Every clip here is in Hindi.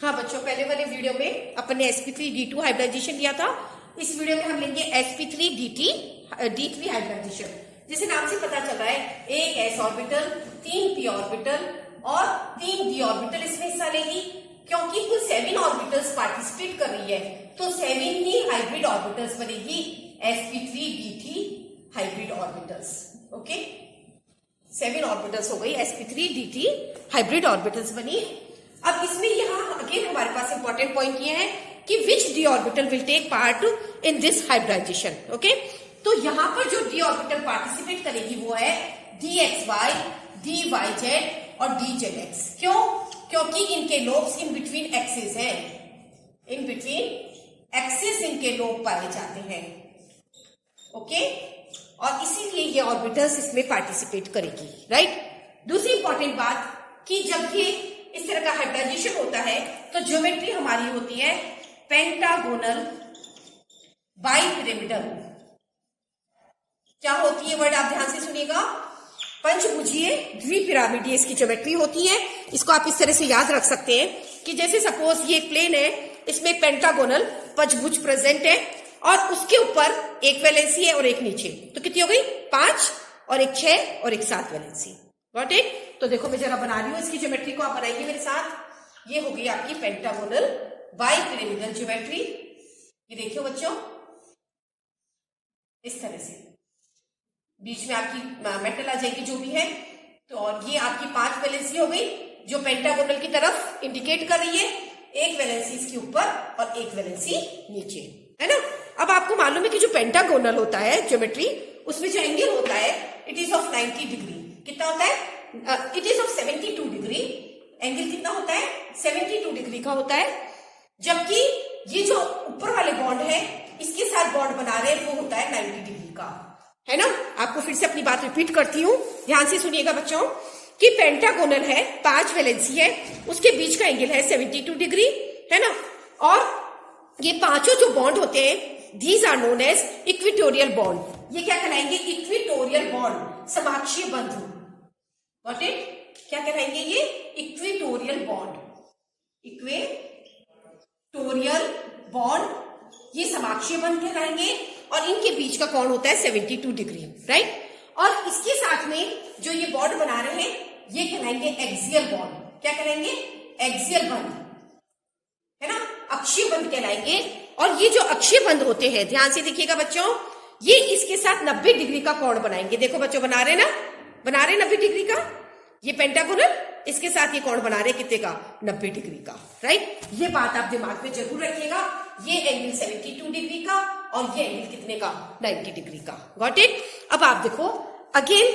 हाँ बच्चों, पहले वाले वीडियो में अपन ने sp3d2 हाइब्रिडाइजेशन लिया था। इस वीडियो में हम लेंगे sp3d3 हाइब्रिडाइजेशन। जैसे नाम से पता चल रहा है, एक s ऑर्बिटल, 3 p ऑर्बिटल और 3 d ऑर्बिटल इसमें हिस्सा लेगी। क्योंकि कुल 7 ऑर्बिटल्स पार्टिसिपेट कर रही है, तो 7 ही हाइब्रिड ऑर्बिटल्स बनेगी sp3d3 hybrid orbitals. Okay, 7 orbitals हो गई, sp3d3 हाइब्रिड ऑर्बिटल्स बनी। अब इसमें यहाँ अगेन हमारे पास इंपॉर्टेंट पॉइंट ये है कि which D orbital will take part in this hybridization. Okay, तो यहाँ पर जो डी ऑर्बिटल पार्टिसिपेट करेगी वो है dxy, dyz और dzx। क्यों? क्योंकि इनके लोब्स इन बिटवीन एक्सिस हैं, इन बिटवीन एक्सिस इनके लोब पाए जाते हैं। ओके, और इसीलिए ये ऑर्बिटल्स इसमें पार्टिसिपेट करेगी। राइट। दूसरी इंपॉर्टेंट बात कि जब ये इस तरह का हाइब्रिडाइजेशन होता है तो ज्योमेट्री हमारी होती है पेंटागोनल बाइपिरामिडल। क्या होती है वर्ड, आप ध्यान से सुनिएगा, पंचभुजीय द्विपिरामिडीय इसकी ज्योमेट्री होती है। इसको आप इस तरह से याद रख सकते हैं कि जैसे सपोज ये प्लेन है, इसमें पेंटागोनल पंचभुज प्रेजेंट है और उसके ऊपर एक वैलेंसी है और एक नीचे, तो कितनी हो गई 5 और एक 6 और एक 7 वैलेंसी। Got it? तो देखो मैं जरा बना रही हूं इसकी ज्योमेट्री को, आप बनाइए मेरे साथ। ये हो गई आपकी पेंटागोनल बाइपिरामिडल ज्योमेट्री। ये देखियो बच्चों, इस तरह से बीच में आपकी मेटल आ जाएगी जो भी है। तो और ये आपकी 5 वैलेंसी हो गई जो पेंटागोनल की तरफ इंडिकेट कर रही है, एक वैलेंसी इसके ऊपर और एक वैलेंसी नीचे, है ना। अब आपको मालूम है कि जो पेंटागोनल होता है ज्योमेट्री, उसमें जो एंगल होता है इट इज ऑफ 90 डिग्री। कितना होता है? It is of 72 degree. Angle कितना होता है? 72 डिग्री का होता है। जबकि ये जो ऊपर वाले बॉन्ड है, इसके साथ बॉन्ड बना रहे हैं, वो होता है 90 डिग्री का, है ना। आपको फिर से अपनी बात रिपीट करती हूँ, ध्यान से सुनिएगा बच्चों, कि पेंटागोनल है, 5 वैलेंसी है, उसके बीच का एंगल है 72 डिग्री, है ना। और ये पांचों जो बॉन्ड होते हैं, these are known as equatorial bond. ये क्या कहलाएंगे? इक्वेटोरियल बॉन्ड, समाक्षीय बंध। Got it? क्या कहलाएंगे ये? इक्वेटोरियल बॉन्ड, इक्वेटोरियल बॉन्ड, ये समाक्षीय बंध कहलाएंगे। और इनके बीच का कोण होता है 72 डिग्री। राइट। और इसके साथ में जो ये बॉन्ड बना रहे हैं, ये कहलाएंगे एक्सियल बॉन्ड। क्या कहलाएंगे? एक्सियल बंध, है ना, अक्षीय बंध कहलाएंगे। और ये जो अक्षीय बंध होते हैं, ध्यान से देखिएगा बच्चों, ये इसके साथ 90 डिग्री का कोण बनाएंगे। देखो बच्चों, बना रहे ना, बना रहे 90 डिग्री का। ये पेंटागोनल, इसके साथ ये कोण बना रहे कितने का? 90 डिग्री का। राइट। ये बात आप दिमाग में जरूर रखिएगा। ये एंगल 72 डिग्री का और ये एंगल कितने का? 90 डिग्री का। Got it? अब आप देखो अगेन,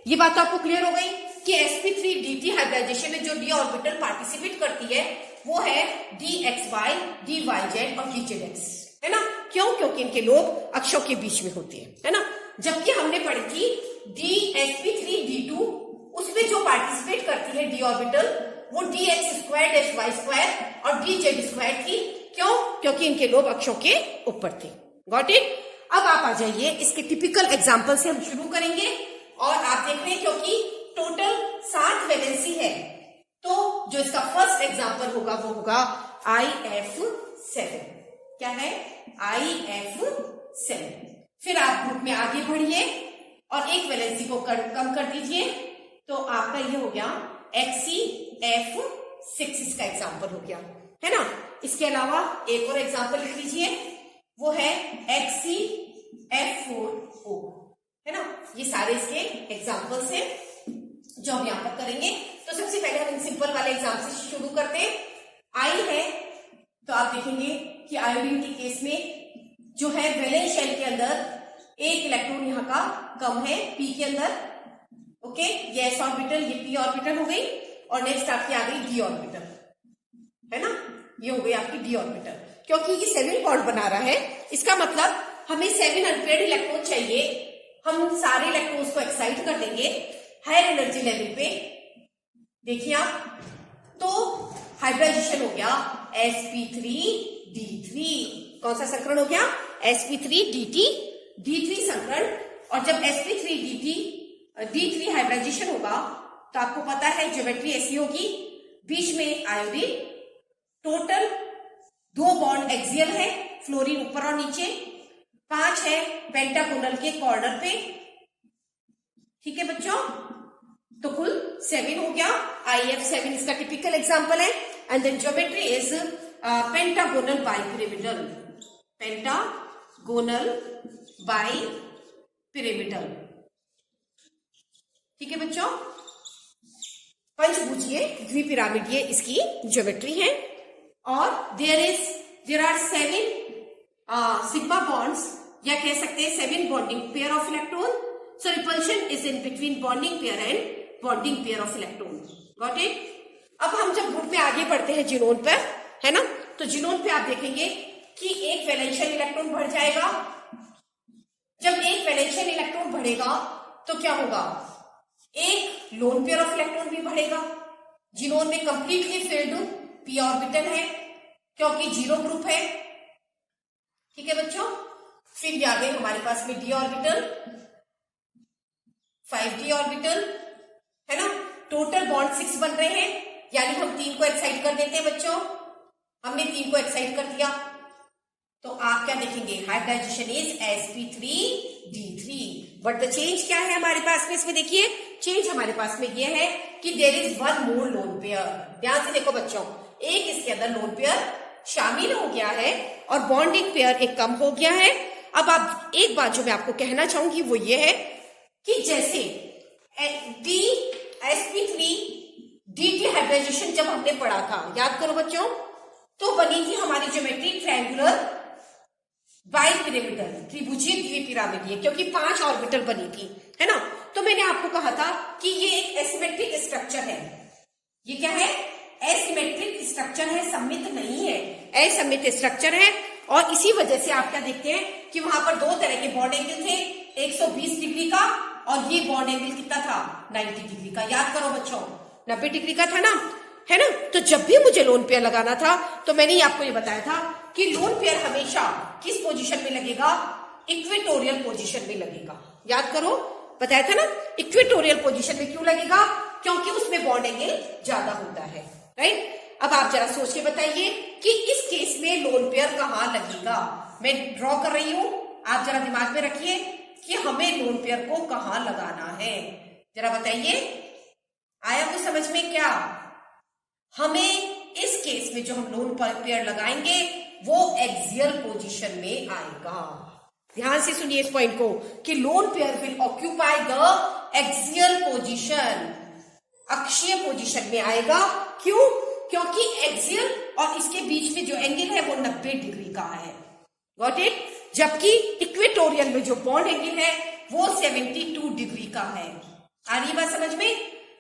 ये बात आपको क्लियर हो गई कि sp3d3 हाइब्रिडाइजेशन में जो डी ऑर्बिटल पार्टिसिपेट करती है वो है dxy, dyz और dzx, है ना। क्यों? क्योंकि इनके लोब अक्षों के बीच में होते हैं, है ना। जबकि हमने पढ़ी थी sp3d2, उसमें जो पार्टिसिपेट करती है डी ऑर्बिटल, वो dx² y² और dz² थी। क्यों? क्योंकि इनके लोब अक्षों के ऊपर थे। Got it? अब आप आ जाइए, इसके टिपिकल एग्जांपल से हम शुरू करेंगे। और आप देख रहे हैं क्योंकि टोटल 7 वैलेंसी है, तो जो इसका फर्स्ट एग्जांपल होगा वो होगा IF7। क्या है? IF7। फिर आप ग्रुप में आगे बढ़िए और एक वैलेंसी को कम कर दीजिए, तो आपका ये हो गया XCF6, इसका एग्जांपल हो गया, है ना। इसके अलावा एक और एग्जांपल लिख लीजिए, वो है XCF4O, है ना। ये सारे इसके एग्जांपल्स हैं जो हम यहाँ पर करेंगे। तो सबसे पहले हम सिंपल वाले एग्जांपल से शुरू करते हैं। आई है, तो आप देखेंगे कि आयोडीन के केस में जो है वैलेंस शेल के अंदर एक इलेक्ट्रॉन यहाँ का कम है p के अंदर। ओके, ये s ऑर्बिटल, ये p ऑर्बिटल हो गई और नेक्स्ट आपकी आ गई d ऑर्बिटल, है ना। ये हो गई आपकी d ऑर्बिटल। क्योंकि ये 7 बॉन्ड बना रहा है, इसका मतलब हमें 7 अनपेयर्ड इलेक्ट्रॉन चाहिए। हम सारे इलेक्ट्रॉन्स को एक्साइट कर देंगे हायर एनर्जी लेवल पे। देखिए आप, तो हाइब्रिडाइजेशन हो गया sp3d3। कौन सा संकरण हो गया? sp3d3 संकरण। और जब sp3d3 हाइब्रिडाइजेशन होगा तो आपको पता है ज्योमेट्री ऐसी होगी, बीच में आयोडीन, टोटल 2 बॉन्ड एक्सियल है, फ्लोरीन ऊपर और नीचे, 5 है पेंटागोनल के कॉर्नर पे, ठीक है बच्चों। तो कुल 7 हो गया। IF7 इसका टिपिकल एग्जांपल है। And then geometry is pentagonal bipyramidal, pentagonal bipyramidal, ठीक है बच्चों। पंचभुजीय द्विपिरामिडीय इसकी ज्योमेट्री है। और देयर आर 7 सिग्मा बॉन्ड्स, या कह सकते हैं 7 bonding pair of electron. So repulsion is in between bonding pair and bonding pair of electron. Got it. अब हम जब ग्रुप में आगे बढ़ते हैं जिनोन पर, है ना, तो जिनोन पे आप देखेंगे कि एक वैलेंशियल इलेक्ट्रॉन बढ़ जाएगा। जब एक वैलेंशियल इलेक्ट्रॉन बढ़ेगा तो क्या होगा, एक लोन पेयर ऑफ इलेक्ट्रॉन भी बढ़ेगा। जिनोन में कंप्लीटली फिल्ड p ऑर्बिटल है क्योंकि 0 ग्रुप है, ठीक है बच्चों। फिर भी आगे हमारे पास में d ऑर्बिटल, 5d ऑर्बिटल, है ना। टोटल बॉन्ड 6 बन रहे हैं, यानी हम 3 को एक्साइट कर देते हैं बच्चों। हमने 3 को एक्साइट कर दिया तो आप क्या देखेंगे, hybridisation is sp3d3। But the change क्या है हमारे पास में, इसमें देखिए चेंज हमारे पास में ये है कि there is 1 more lone pair. ध्यान से देखो बच्चों, एक इसके अंदर लोन पेयर शामिल हो गया है और बॉन्डिंग पेयर एक कम हो गया है। अब आप एक बात जो मैं आपको कहना चाहूंगी वो ये है कि जैसे sp3dt हाइब्रिडाइजेशन जब हमने पढ़ा था, याद करो बच्चों, तो बनी थी हमारी ज्योमेट्री ट्रायंगुलर बाइपिरामिडल, त्रिभुजीय द्विपिरामिडीय, क्योंकि 5 ऑर्बिटल बनी थी, है ना। तो मैंने आपको कहा था कि ये एक एसिमेट्रिक स्ट्रक्चर है। ये क्या है, एसिमेट्रिक स्ट्रक्चर है, सममित नहीं है, असममित स्ट्रक्चर है। और इसी वजह से आप क्या देखते हैं कि वहां पर 2 तरह के बॉन्ड एंगल थे, 120 डिग्री का, और ये बॉन्ड एंगल कितना था, 90 डिग्री का। याद करो बच्चों, 90 डिग्री का था ना, है ना। तो जब भी मुझे लोन पेयर लगाना था तो मैंने आपको ये बताया था कि लोन पेयर हमेशा किस पोजीशन में लगेगा, इक्वेटोरियल पोजीशन में लगेगा। याद करो, बताया था ना, इक्वेटोरियल पोजीशन में क्यों लगेगा, क्योंकि उसमें बॉन्ड एंगल ज्यादा होता है, राइट। अब आप जरा सोच के बताइए कि इस केस में लोन पेयर कहां लगेगा। मैं ड्रॉ कर रही हूं, आप जरा दिमाग में रखिए कि हमें लोन पेयर को कहां लगाना है। जरा बताइए, आया कुछ समझ में क्या। हमें इस केस में जो हम लोन पेयर लगाएंगे वो एक्सियल पोजीशन में आएगा। ध्यान से सुनिए इस पॉइंट को कि lone pair will occupy the axial position, अक्षीय पोजीशन में आएगा। क्यों, क्योंकि एक्सियल और इसके बीच में जो एंगल है वो 90 डिग्री का है। Got it. जबकि इक्वेटोरियल में जो बॉन्ड एंगल है वो 72 डिग्री का है। आ रही बात समझ में।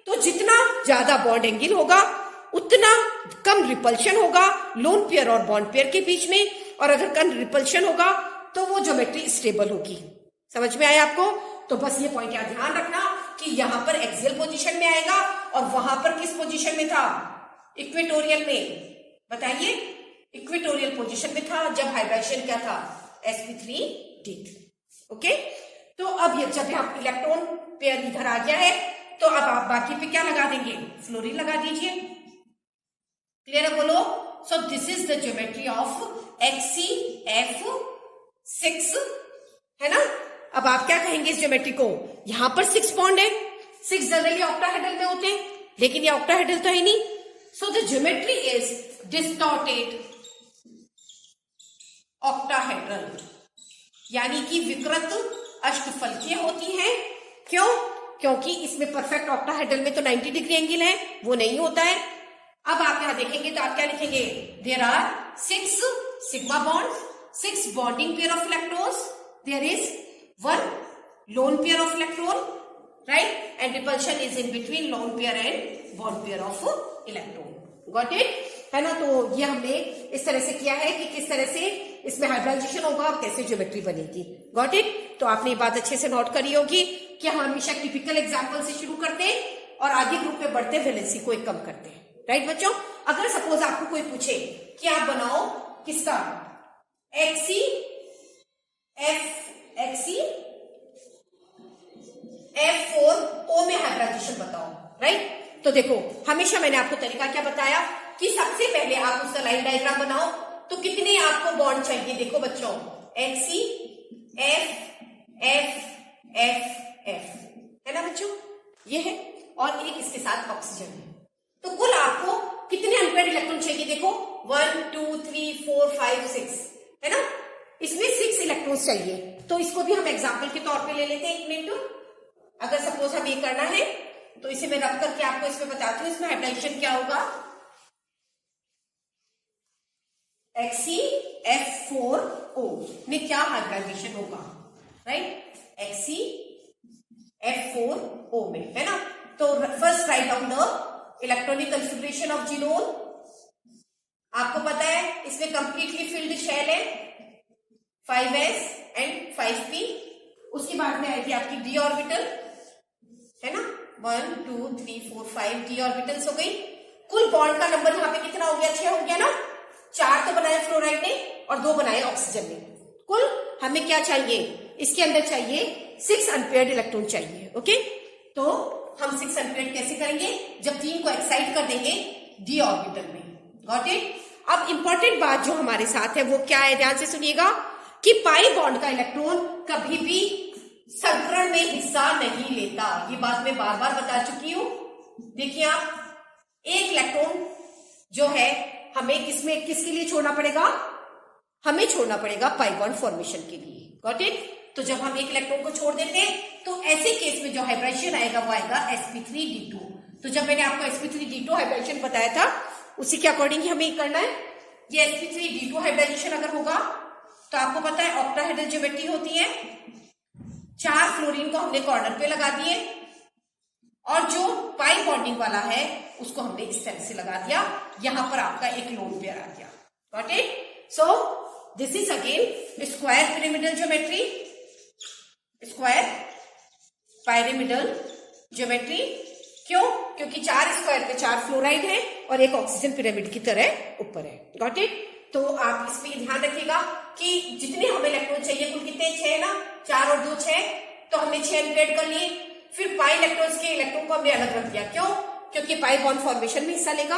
तो जितना ज्यादा बॉन्ड एंगल होगा उतना कम रिपल्शन होगा लोन पेयर और बॉन्ड पेयर के बीच में, और अगर कम रिपल्शन होगा तो वो ज्योमेट्री स्टेबल होगी। समझ में आया आपको। तो बस ये पॉइंट याद ध्यान रखना कि यहां पर एक्सियल पोजीशन में आएगा और वहां पर किस पोजीशन में था, इक्वेटोरियल में। बताइए, इक्वेटोरियल पोजीशन में था जब हाइब्रिडेशन क्या था, sp3d3। ओके। तो अब ये जब आप इलेक्ट्रॉन पेयर इधर आ गया है तो अब आप बाकी पे क्या लगा देंगे, फ्लोरीन लगा दीजिए। क्लियर है, बोलो। So this is the geometry of HCF6, है ना। अब आप क्या कहेंगे इस ज्योमेट्री को, यहां पर 6 बॉन्ड है, 6 जनरली ऑक्टाहेड्रल में होते हैं, लेकिन ये ऑक्टाहेड्रल तो है नहीं। So the geometry is distorted octahedral, यानी कि विकृत अष्टफलकीय होती है। क्यों, क्योंकि इसमें परफेक्ट ऑक्टाहेड्रल में तो 90 डिग्री एंगल है, वो नहीं होता है। अब आप यहां देखेंगे तो आप क्या लिखेंगे, there are 6 sigma bond, 6 bonding pair of electrons, there is 1 lone pair of electron, right, and repulsion is in between lone pair and bond pair of electron. Got it, है ना। तो ये हमने इस तरह से किया है कि किस तरह से इसमें हाइब्रिडाइजेशन होगा और कैसे ज्योमेट्री बनेगी। Got it. तो आपने ये बात अच्छे से नोट करी होगी कि हम हमेशा टिपिकल एग्जाम्पल से शुरू करते हैं और आगे ग्रुप में बढ़ते वैलेंसी को एक कम करते हैं, राइट बच्चों। अगर सपोज आपको कोई पूछे कि आप बनाओ किसका, F4O में हाइब्रिडाइजेशन बताओ, राइट। तो देखो, हमेशा मैंने आपको तरीका क्या बताया कि सबसे पहले आप उसका लाइन डायग्राम बनाओ, तो कितने आपको बॉन्ड चाहिए? देखो बच्चों, HC, F, F, F, F, है ना बच्चों, ये है, और एक इसके साथ ऑक्सीजन है। तो कुल आपको कितने अनपेयर्ड इलेक्ट्रॉन चाहिए? देखो 1 2 3 4 5 6, है ना, इसमें 6 इलेक्ट्रॉन्स चाहिए। तो इसको भी हम एग्जाम्पल के तौर पे ले लेते हैं 1 मिनट। अगर सपोज हम ये करना है तो इसे मैं रख करके आपको इसमें बताती हूँ, इसमें हाइब्रिडाइजेशन क्या होगा। HCF4O में क्या हाइब्रिडाइजेशन होगा, राइट, HCF4O में, है ना। तो first write down the electronic configuration of xenon. आपको पता है इसमें कंप्लीटली फिल्ड शेल है, 5s एंड 5p। उसके बाद में आएगी आपकी d ऑर्बिटल, है ना, 1 2 3 4 5 d ऑर्बिटल्स हो गई। कुल बॉन्ड का नंबर यहाँ पे कितना हो गया? 6 हो गया ना। 4 तो बनाए फ्लोराइड ने और 2 बनाए ऑक्सीजन ने। कुल हमें क्या चाहिए? इसके अंदर चाहिए 6 अनपेयर्ड इलेक्ट्रॉन चाहिए। ओके, तो हम 6 अनपेयर्ड कैसे करेंगे? जब 3 को एक्साइट कर देंगे d ऑर्बिटल में। Got it? अब इंपॉर्टेंट बात जो हमारे साथ है वो क्या है, ध्यान से सुनिएगा, कि पाई बॉन्ड का इलेक्ट्रॉन कभी भी संकरण में हिस्सा नहीं लेता। ये बात मैं बार बार बता चुकी हूं। देखिए आप, एक इलेक्ट्रॉन जो है हमें किसके लिए छोड़ना पड़ेगा? हमें छोड़ना पड़ेगा पाई बॉन्ड फॉर्मेशन के लिए। Got it? तो जब हम एक इलेक्ट्रॉन को छोड़ देते हैं तो ऐसे केस में जो हाइब्रिडाइजेशन आएगा वो आएगा sp3d2। तो जब मैंने आपको sp3d2 हाइब्रिडाइजेशन बताया था उसी के अकॉर्डिंग ही हमें करना है। ये sp3d2 हाइब्रिडाइजेशन अगर होगा तो आपको पता है ऑक्टाहेड्रल ज्योमेट्री होती है। 4 फ्लोरीन को हमने कॉर्नर पे लगा दिए और जो पाई बॉन्डिंग वाला है उसको हमने इस तरह से लगा दिया। यहां पर आपका एक लोन पेयर आ गया। Got it? So this is again square pyramidal geometry, square pyramidal geometry. क्यों? क्योंकि 4 स्क्वायर पे 4 फ्लोराइड है और एक ऑक्सीजन पिरामिड की तरह ऊपर है। Got it? तो आप इसमें ध्यान रखिएगा कि जितने हमें इलेक्ट्रॉन चाहिए, कुल कितने? 6 ना, 4 और 2 6, तो हमने 6 अनपेयर्ड कर लिए। फिर पाई इलेक्ट्रॉन्स के इलेक्ट्रॉन को हमने अलग रख दिया। क्यों? क्योंकि पाई बॉन्ड फॉर्मेशन में हिस्सा लेगा,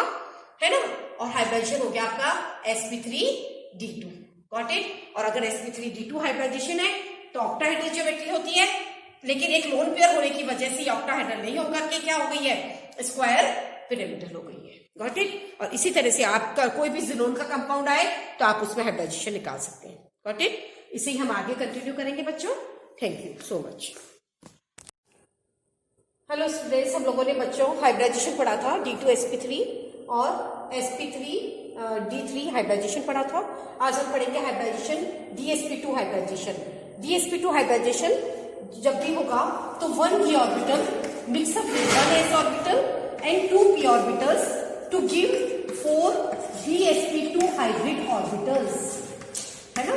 है ना, और हाइब्रिडाइजेशन हो गया आपका sp3d2। Got it? और अगर sp3d2 हाइब्रिडाइजेशन है तो ऑक्टाहेड्रल ज्योमेट्री होती है, लेकिन एक लोन पेयर होने की वजह से ऑक्टाहेड्रल नहीं होकर के क्या हो गई है? स्क्वायर पिरामिडल हो गई है। Got it? और इसी तरह से आपका कोई भी ज़ीनोन का कंपाउंड आए तो आप उसमें हाइब्रिडाइजेशन निकाल सकते हैं। Got it? इसे ही हम आगे कंटिन्यू करेंगे बच्चों। Thank you so much. Hello students, हम लोगों ने बच्चों हाइब्रिडाइजेशन पढ़ा था d2sp3 और sp3d3 हाइब्रिडाइजेशन पढ़ा था। आज हम पढ़ेंगे hybridisation dsp2 hybridisation. dsp2 hybridisation जब भी होगा तो 1p orbital mix up with 1s orbital and 2p orbitals to give 4 dsp2 hybrid orbitals, है ना।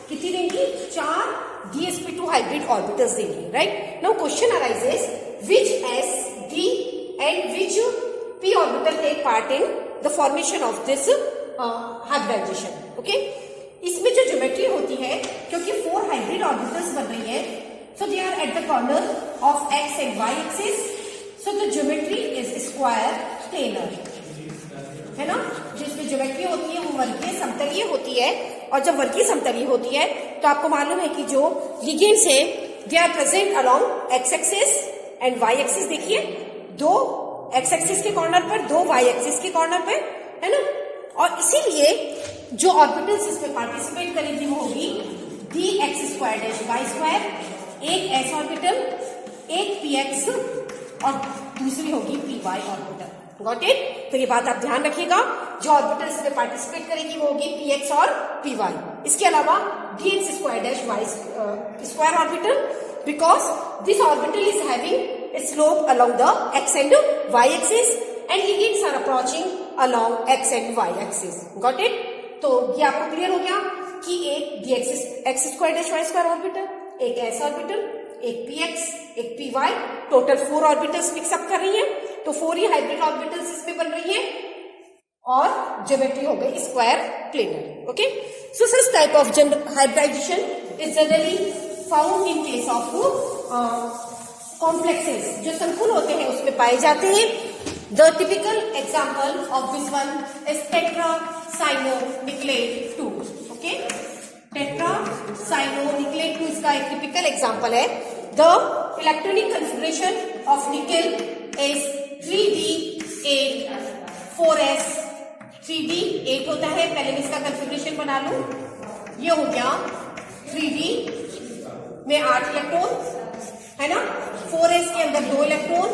कितनी देंगी? 4 dsp2 हाइब्रिड ऑर्बिटल्स देंगी, right. Now question arises which s, d and which p orbital take part in the formation of this hybridization. okay? इसमें जो ज्योमेट्री होती है, क्योंकि 4 हाइब्रिड ऑर्बिटल्स बन रही है, so they are at the corner of x and y axis, so the geometry is square planar, है ना। जिसमें ज्योमेट्री होती है वो वर्गीय समतलीय होती है, और जब वर्गीय समतलीय होती है तो आपको मालूम है कि जो लिगेंड्स है they are present along X axis and Y axis. देखिए, 2 एक्स एक्सिस के कॉर्नर पर, 2 वाई एक्सिस के कॉर्नर पर, है ना। और इसीलिए जो ऑर्बिटल्स इसमें पार्टिसिपेट करेंगी वो होगी dx² y स्क्वायर, एक s ऑर्बिटल, एक px और दूसरी होगी py ऑर्बिटल। Got it? तो ये बात आप ध्यान रखिएगा, जो ऑर्बिटल इसमें पार्टिसिपेट करेगी वो होगी px और py। इसके अलावा dx² y square orbital, because this orbital is having its slope along the x and y axis and ligands are approaching along x and y axis. Got it? तो ये आपको क्लियर हो गया कि एक dx² y स्क्वायर ऑर्बिटल, एक s ऑर्बिटल, एक px, एक py, टोटल 4 ऑर्बिटल्स मिक्सअप कर रही हैं। तो 4 ही हाइब्रिड ऑर्बिटल्स इसमें बन रही हैं और ज्योमेट्री हो गई square planar. Okay, so such type of hybridization is generally found in case of complexes, जो संकुल होते हैं उसमें पाए जाते हैं। The typical example of this one is tetrachloronickelate 2। इसका एक टिपिकल एग्जांपल है, the electronic configuration of nickel is 3d8 4s। 3d8 होता है, पहले मैं इसका कॉन्फ़िगरेशन बना लूं। ये हो गया 3d में 8 इलेक्ट्रॉन है ना, 4s के अंदर 2 electron,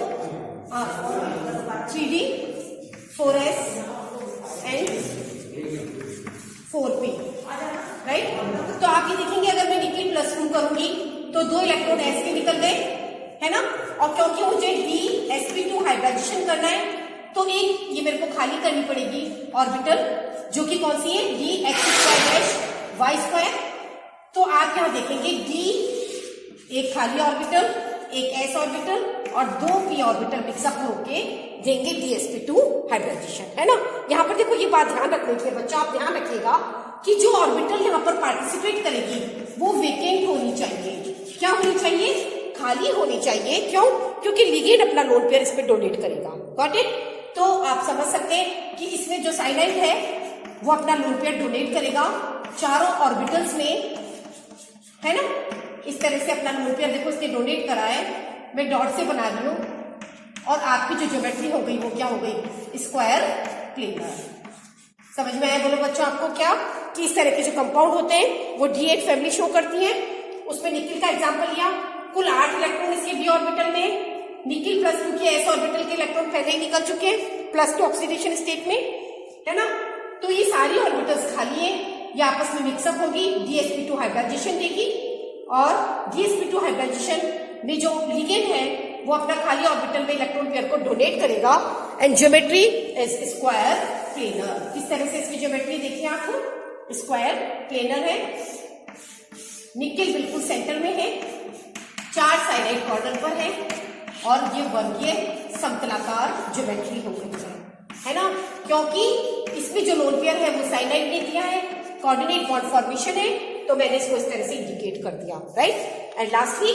3d 4s and 4p, right. तो आप ये देखेंगे अगर मैं निकल प्लस 2 करूंगी तो 2 इलेक्ट्रॉन s के निकल गए, है ना। और क्योंकि मुझे dsp2 हाइब्रिडाइजेशन करना है तो एक ये मेरे को खाली करनी पड़ेगी ऑर्बिटल, जो कि कौन सी है, dx2-y2। तो आप यहां देखेंगे d एक खाली ऑर्बिटल, एक s ऑर्बिटल और 2 p ऑर्बिटल मिक्सअप होके देंगे dsp2 हाइब्रिडाइजेशन, है ना। यहाँ पर देखो ये बात ध्यान रखने के लिए बच्चा आप ध्यान रखिएगा कि जो ऑर्बिटल यहाँ पर पार्टिसिपेट करेगी वो वेकेंट होनी चाहिए। क्या होनी चाहिए, खाली होनी चाहिए। क्यों, क्योंकि लिगेंड अपना लोन पेयर इसमें डोनेट करेगा। Got it. तो आप समझ सकते हैं कि इसमें जो साइनाइड है वो अपना लोन पेयर डोनेट करेगा चारों ऑर्बिटल्स में, है ना। इस तरह से अपना लोन पेयर देखो इसने डोनेट करा है, मैं डॉट से बना रही हूं और आपकी जो ज्योमेट्री हो गई वो क्या हो गई, स्क्वायर प्लेनर। समझ में आया बोलो बच्चों आपको क्या, कि इस तरह के जो कंपाउंड होते हैं वो D8 फैमिली शो करती है। उसमें निकल का एग्जांपल लिया, कुल 8 इलेक्ट्रॉन इसके d ऑर्बिटल में, निकल प्लस 2 के s ऑर्बिटल के इलेक्ट्रॉन पहले ही निकल चुके हैं +2 ऑक्सीडेशन स्टेट में, है ना। तो ये सारी ऑर्बिटल्स खाली है, ये आपस में मिक्सअप होगी, dsp2 हाइब्रिडाइजेशन देगी और dsp2 हाइब्रिडाइजेशन में जो लिगेंड है वो अपना खाली ऑर्बिटल में इलेक्ट्रॉन पेयर को डोनेट करेगा and geometry is square planar. किस तरह से इसकी ज्योमेट्री देखिए आप, स्क्वायर प्लेनर है, निकल बिल्कुल सेंटर में है, 4 साइनाइड कॉर्नर पर है और ये वर्गीय समतलाकार ज्योमेट्री हो गई है ना। क्योंकि इसमें जो लोन पेयर है वो साइनाइड ने दिया है, कोऑर्डिनेट बॉन्ड फॉर्मेशन है, तो मैंने इसको इस तरह से इंडिकेट कर दिया, right. And lastly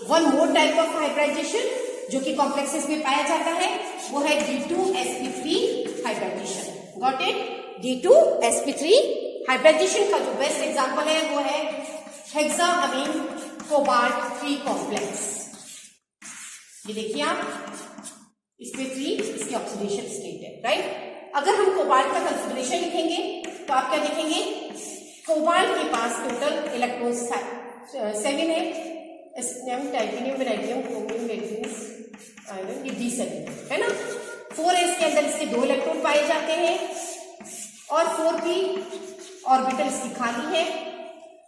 one more type of hybridisation जो कि कॉम्प्लेक्सेस में पाया जाता है वो है d2sp3 hybridisation. Got it. d2sp3 hybridisation का जो बेस्ट एग्जांपल है वो है हेक्साअमीन कोबाल्ट 3 कॉम्प्लेक्स। ये देखिए आप, इसमें 3 इसकी ऑक्सीडेशन स्टेट है, राइट। अगर हम कोबाल्ट का कॉन्फ़िगरेशन लिखेंगे तो आप क्या देखेंगे, कोबाल्ट के पास टोटल इलेक्ट्रॉन 7 है, titanium, vanadium, chromium, manganese, iron, ये d7 है ना। 4s के अंदर इसके 2 इलेक्ट्रॉन पाए जाते हैं और 4p ऑर्बिटल इसकी खाली है।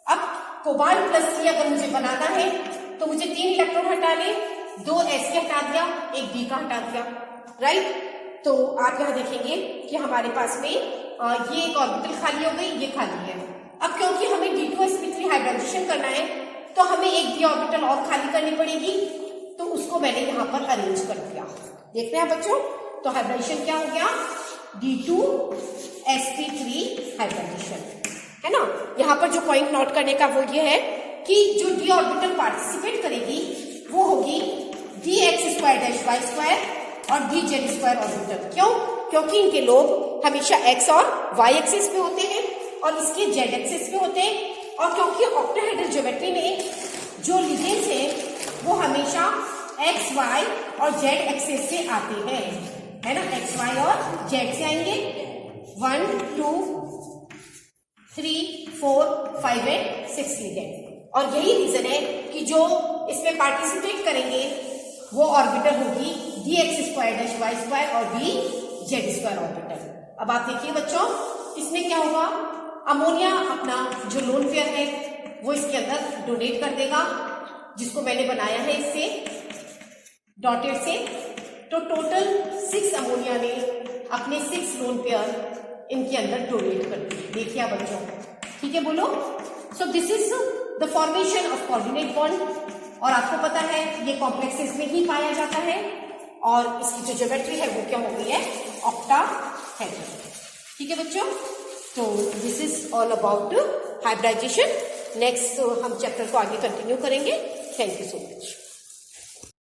अब कोबाल्ट प्लस 3 अगर मुझे बनाना है तो मुझे 3 इलेक्ट्रॉन हटाने, 2 s के हटा दिया, एक d का हटा दिया, राइट। तो आप यहाँ देखेंगे कि हमारे पास में ये एक ऑर्बिटल खाली हो गई, ये खाली है। अब क्योंकि हमें d2sp3 हाइब्रिडाइजेशन करना है तो हमें एक d ऑर्बिटल और खाली करनी पड़ेगी, तो उसको मैंने यहाँ पर अरेंज कर दिया। देखते हैं बच्चों, तो हाइब्रिडाइजेशन क्या हो गया, d2sp3 हाइब्रिडाइजेशन, है ना। यहाँ पर जो पॉइंट नोट करने का वो ये है कि जो d ऑर्बिटल पार्टिसिपेट करेगी वो होगी dx2-y2 और dz2 ऑर्बिटल। क्यों, क्योंकि इनके लोब हमेशा x और y एक्सिस पे होते हैं और इसके z एक्सिस पे होते हैं, और क्योंकि ऑक्टाहेड्रल ज्योमेट्री में जो लिगेंड्स हैं वो हमेशा x, y और z एक्सिस से आते हैं, है ना। x, y और z से आएंगे, 1, 2, 3, 4, 5 एंड 6 लिगेंड। और यही रीजन है कि जो इसमें पार्टिसिपेट करेंगे वो ऑर्बिटल होगी dx2-y2 और dz2 ऑर्बिटल। अब आप देखिए बच्चों, इसमें क्या होगा, अमोनिया अपना जो लोन पेयर है वो इसके अंदर डोनेट कर देगा, जिसको मैंने बनाया है इससे डॉटेड से। तो टोटल 6 अमोनिया ने अपने 6 लोन पेयर इनके अंदर डोनेट कर दिए। देखिए बच्चों, ठीक है बोलो। So this is the formation of coordinate bond, और आपको पता है ये कॉम्प्लेक्सेस में ही पाया जाता है और इसकी जो ज्योमेट्री है वो क्या हो गई है, ऑक्टाहेड्रल। ठीक है बच्चों, तो this is all about hybridisation. Next हम चैप्टर को आगे कंटिन्यू करेंगे। Thank you so much.